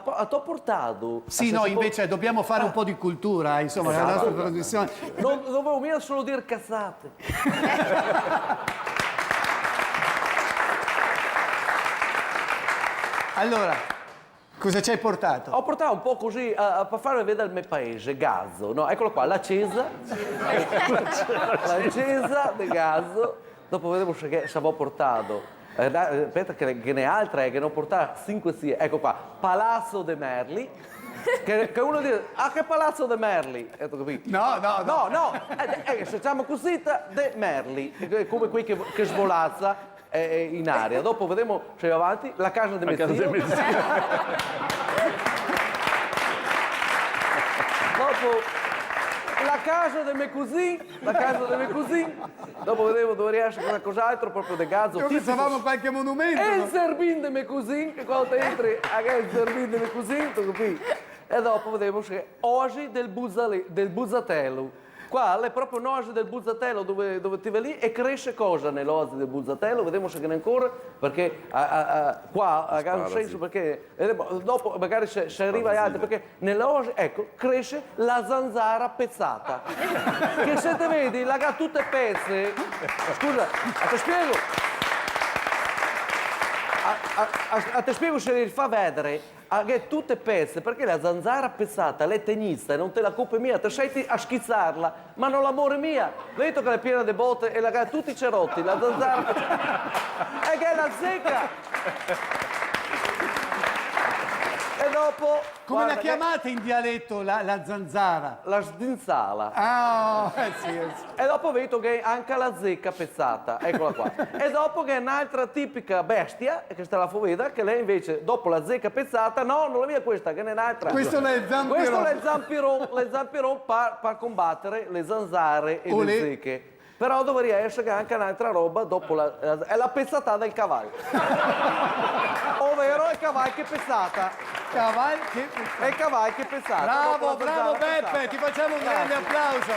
t'ho portato. Sì, no, invece dobbiamo fare un po' di cultura, insomma, nella nostra trasmissione. Non dovevo mica solo dire cazzate. Allora, cosa ci hai portato? Ho portato un po' così per far vedere il mio paese, Gazzo, no? Eccolo qua, la Cesa. La Cesa di Gazzo. Dopo vediamo se avevo portato. Aspetta che ne altre che ne ho portato 5 sì. Ecco qua, Palazzo de Merli. Che uno dice, che Palazzo de Merli? Capito? No. Se facciamo così, de Merli. Come qui che svolazza in aria. Dopo vediamo, se avanti, la casa di Mezzio. Dopo la casa dei miei cugini, dopo vedevo dove riesce qualcos'altro proprio di Gazzo. Come pensavamo qualche monumento. E il zerbin dei miei cugini, che quando entri, è il zerbin dei miei cugini, tu capisci? E dopo vedevo che osi del Buzzatello. Qua è proprio un'osi del Buzzatello dove ti vai lì e cresce cosa nell'osi del Buzzatello, vediamo se che ne ancora, perché qua ha un senso, perché dopo magari se arriva agli altri, perché nell'osi, ecco, cresce la zanzara pezzata, che se te vedi, là tutte pezze, scusa, ti spiego, ti spiego se li fa vedere, che tutte pezze, perché la zanzara pezzata, lei è tenista e non te la colpa mia, te sei a schizzarla, ma non l'amore mia. Vedo che è piena di botte e la tutti i cerotti, la zanzara pezzata. E che è la zecca. E dopo... Come la chiamate in dialetto la zanzara? La sdinzala. Ah, sì. E dopo vedo che anche la zecca pezzata, eccola qua. E dopo che è un'altra tipica bestia, che sta la foveda, che lei invece, dopo la zecca pezzata, no, non la via questa, che ne è un'altra. Questo è il zampiron. Questo è il zampiron per combattere le zanzare e le zecche. Però dovrebbe essere anche un'altra roba dopo è la pezzata del cavallo. Ovvero il cavallo che pezzata. È il cavallo che pezzata. Bravo Beppe, ti facciamo un grande applauso.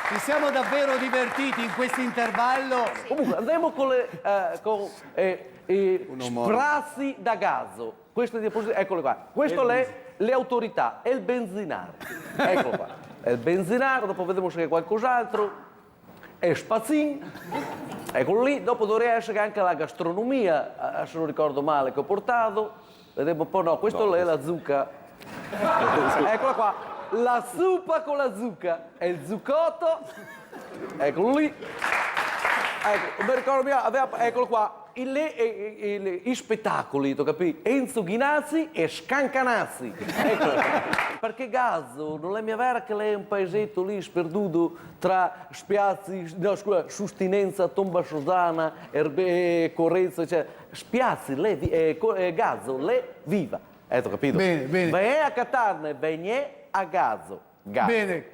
Ci siamo davvero divertiti in questo intervallo. Comunque andiamo con i sprazzi da Gazzo. Questo eccolo qua. Questo le autorità e il benzinaro. Eccolo qua. È il benzinaro, dopo vediamo se c'è qualcos'altro. È spazzin. Eccolo lì. Dopo dovrebbe essere anche la gastronomia, se non ricordo male, che ho portato. Vediamo un po', no, questo è la zucca. Eccola qua. La zuppa con la zucca. È il zuccotto. Eccolo lì. Ecco, mi ricordo eccolo qua. I spettacoli, tu capisci? Enzo Ghinazzi e Scancanazzi. Ecco. Perché Gazzo non è mia vera che lei è un paesetto lì sperduto tra Spiazzi, no scusa, Sustinenza, Tomba Sosana, Correzzo, cioè Spiazzi, Gazzo, lei viva. Tu capito? Bene. Vai a Catarne, vai a Gazzo. Bene.